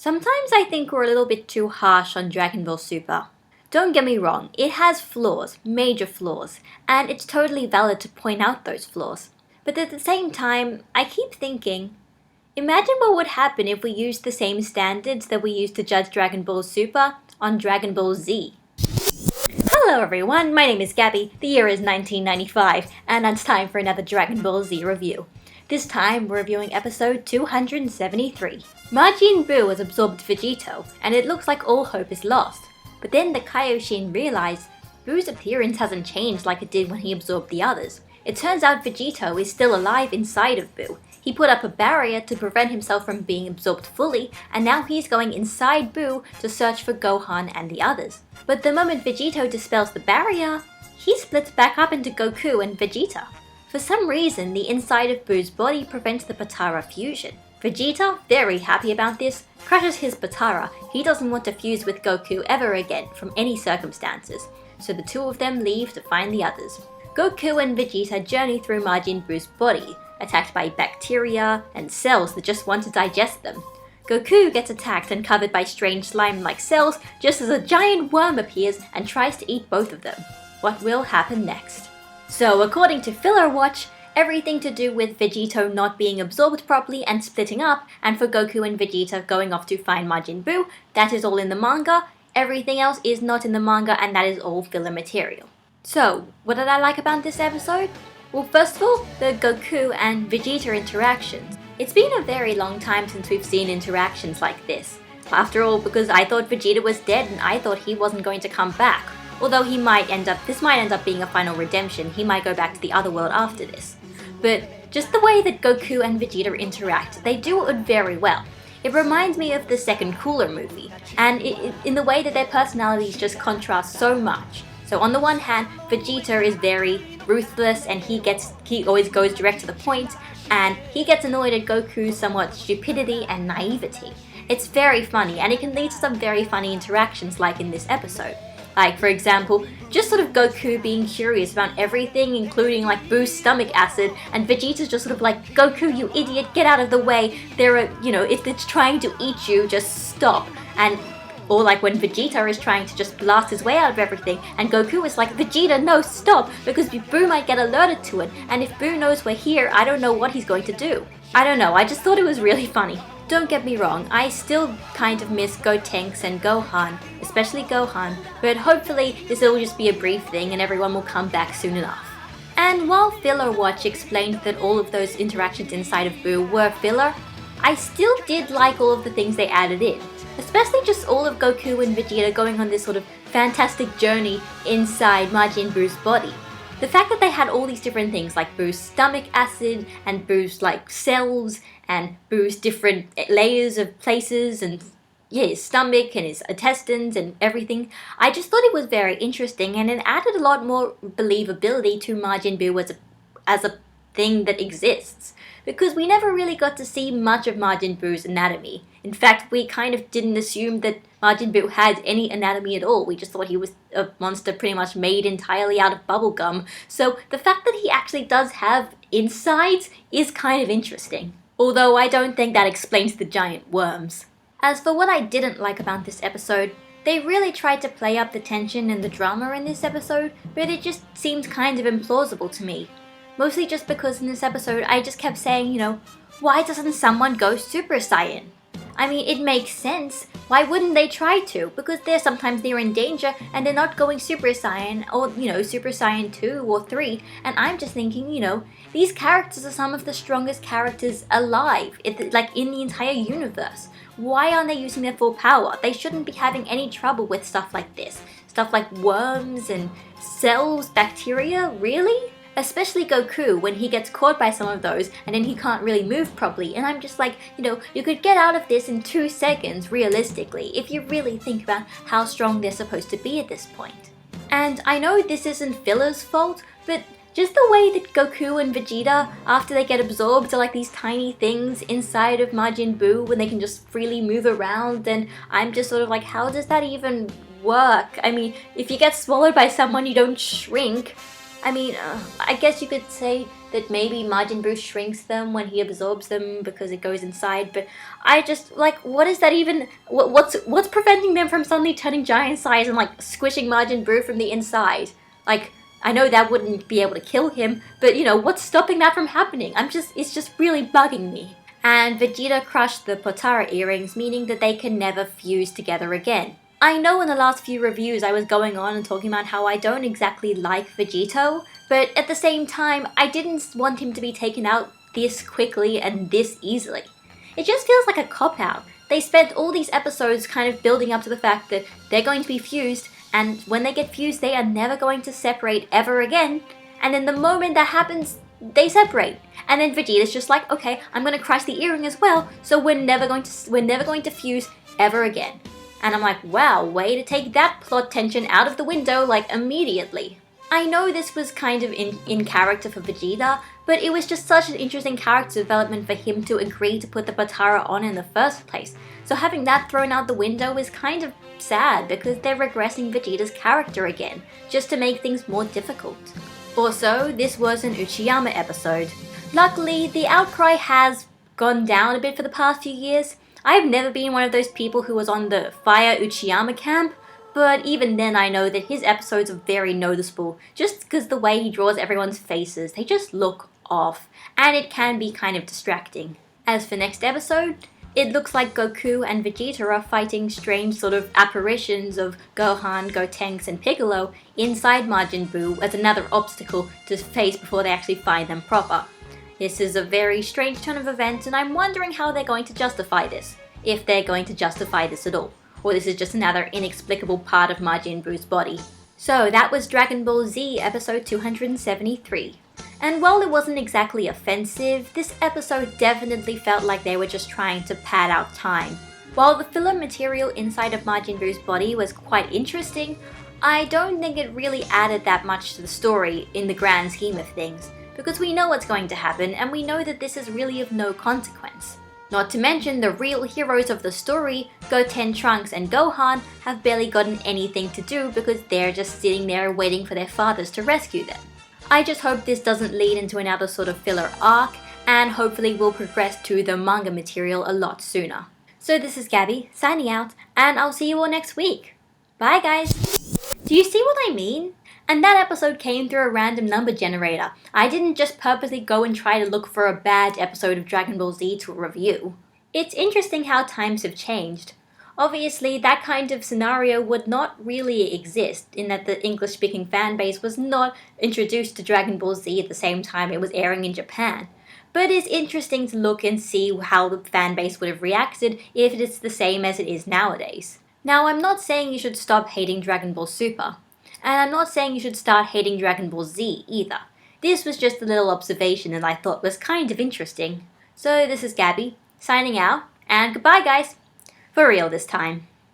Sometimes I think we're a little bit too harsh on Dragon Ball Super. Don't get me wrong, it has flaws, major flaws, and it's totally valid to point out those flaws. But at the same time, I keep thinking, imagine what would happen if we used the same standards that we use to judge Dragon Ball Super on Dragon Ball Z. Hello everyone, my name is Gabby, the year is 1995, and it's time for another Dragon Ball Z review. This time we're reviewing episode 273. Majin Buu has absorbed Vegetto, and it looks like all hope is lost. But then the Kaioshin realize Buu's appearance hasn't changed like it did when he absorbed the others. It turns out Vegetto is still alive inside of Buu. He put up a barrier to prevent himself from being absorbed fully, and now he's going inside Buu to search for Gohan and the others. But the moment Vegetto dispels the barrier, he splits back up into Goku and Vegeta. For some reason, the inside of Buu's body prevents the Potara fusion. Vegeta, very happy about this, crushes his Potara. He doesn't want to fuse with Goku ever again from any circumstances, so the two of them leave to find the others. Goku and Vegeta journey through Majin Buu's body, attacked by bacteria and cells that just want to digest them. Goku gets attacked and covered by strange slime-like cells just as a giant worm appears and tries to eat both of them. What will happen next? So according to Filler Watch, everything to do with Vegetto not being absorbed properly and splitting up, and for Goku and Vegeta going off to find Majin Buu, that is all in the manga. Everything else is not in the manga, and that is all filler material. So, what did I like about this episode? Well, first of all, the Goku and Vegeta interactions. It's been a very long time since we've seen interactions like this. After all, because I thought Vegeta was dead and I thought he wasn't going to come back. Although this might end up being a final redemption, he might go back to the other world after this. But just the way that Goku and Vegeta interact, they do it very well. It reminds me of the second Cooler movie, and in the way that their personalities just contrast so much. So on the one hand, Vegeta is very ruthless and he always goes direct to the point, and he gets annoyed at Goku's somewhat stupidity and naivety. It's very funny, and it can lead to some very funny interactions like in this episode. Like, for example, just sort of Goku being curious about everything, including like Buu's stomach acid, and Vegeta's just sort of like, Goku, you idiot, get out of the way. If it's trying to eat you, just stop. Or like when Vegeta is trying to just blast his way out of everything, and Goku is like, Vegeta, no, stop, because Buu might get alerted to it, and if Buu knows we're here, I don't know what he's going to do. I don't know, I just thought it was really funny. Don't get me wrong, I still kind of miss Gotenks and Gohan, especially Gohan, but hopefully this will just be a brief thing and everyone will come back soon enough. And while Filler Watch explained that all of those interactions inside of Buu were filler, I still did like all of the things they added in, especially just all of Goku and Vegeta going on this sort of fantastic journey inside Majin Buu's body. The fact that they had all these different things like Buu's stomach acid and Buu's like cells and Buu's different layers of places and his stomach and his intestines and everything, I just thought it was very interesting, and it added a lot more believability to Majin Buu as a thing that exists, because we never really got to see much of Majin Buu's anatomy. In fact, we kind of didn't assume that Majin Buu had any anatomy at all. We just thought he was a monster pretty much made entirely out of bubblegum. So the fact that he actually does have insides is kind of interesting. Although I don't think that explains the giant worms. As for what I didn't like about this episode, they really tried to play up the tension and the drama in this episode, but it just seemed kind of implausible to me. Mostly just because in this episode I just kept saying, why doesn't someone go Super Saiyan? I mean, it makes sense. Why wouldn't they try to? Because sometimes they're in danger and they're not going Super Saiyan or, Super Saiyan 2 or 3. And I'm just thinking, these characters are some of the strongest characters alive, in the entire universe. Why aren't they using their full power? They shouldn't be having any trouble with stuff like this. Stuff like worms and cells, bacteria, really? Especially Goku, when he gets caught by some of those and then he can't really move properly, and I'm just like, you could get out of this in 2 seconds realistically if you really think about how strong they're supposed to be at this point. And I know this isn't Filler's fault, but just the way that Goku and Vegeta, after they get absorbed, are like these tiny things inside of Majin Buu when they can just freely move around, and I'm just sort of like, how does that even work? I mean, if you get swallowed by someone, you don't shrink. I mean, I guess you could say that maybe Majin Buu shrinks them when he absorbs them because it goes inside, but I just, like, what is that even, what's preventing them from suddenly turning giant size and, like, squishing Majin Buu from the inside? Like, I know that wouldn't be able to kill him, but, you know, what's stopping that from happening? It's just really bugging me. And Vegeta crushed the Potara earrings, meaning that they can never fuse together again. I know in the last few reviews I was going on and talking about how I don't exactly like Vegetto, but at the same time, I didn't want him to be taken out this quickly and this easily. It just feels like a cop-out. They spent all these episodes kind of building up to the fact that they're going to be fused, and when they get fused, they are never going to separate ever again, and then the moment that happens, they separate. And then Vegeta's just like, okay, I'm gonna crush the earring as well, so we're never going to fuse ever again. And I'm like, wow, way to take that plot tension out of the window, like, immediately. I know this was kind of in character for Vegeta, but it was just such an interesting character development for him to agree to put the Potara on in the first place. So having that thrown out the window is kind of sad, because they're regressing Vegeta's character again, just to make things more difficult. Also, this was an Uchiyama episode. Luckily, the outcry has gone down a bit for the past few years. I've never been one of those people who was on the Fire Uchiyama camp, but even then I know that his episodes are very noticeable, just because the way he draws everyone's faces, they just look off, and it can be kind of distracting. As for next episode, it looks like Goku and Vegeta are fighting strange sort of apparitions of Gohan, Gotenks, and Piccolo inside Majin Buu as another obstacle to face before they actually find them proper. This is a very strange turn of events, and I'm wondering how they're going to justify this, if they're going to justify this at all, or this is just another inexplicable part of Majin Buu's body. So that was Dragon Ball Z episode 273. And while it wasn't exactly offensive, this episode definitely felt like they were just trying to pad out time. While the filler material inside of Majin Buu's body was quite interesting, I don't think it really added that much to the story in the grand scheme of things, because we know what's going to happen and we know that this is really of no consequence. Not to mention the real heroes of the story, Goten, Trunks, and Gohan, have barely gotten anything to do because they're just sitting there waiting for their fathers to rescue them. I just hope this doesn't lead into another sort of filler arc, and hopefully we'll progress to the manga material a lot sooner. So this is Gabby, signing out, and I'll see you all next week. Bye guys! Do you see what I mean? And that episode came through a random number generator. I didn't just purposely go and try to look for a bad episode of Dragon Ball Z to review. It's interesting how times have changed. Obviously, that kind of scenario would not really exist, in that the English-speaking fanbase was not introduced to Dragon Ball Z at the same time it was airing in Japan. But it's interesting to look and see how the fanbase would have reacted if it is the same as it is nowadays. Now, I'm not saying you should stop hating Dragon Ball Super. And I'm not saying you should start hating Dragon Ball Z either. This was just a little observation that I thought was kind of interesting. So this is Gabby, signing out, and goodbye guys! For real this time.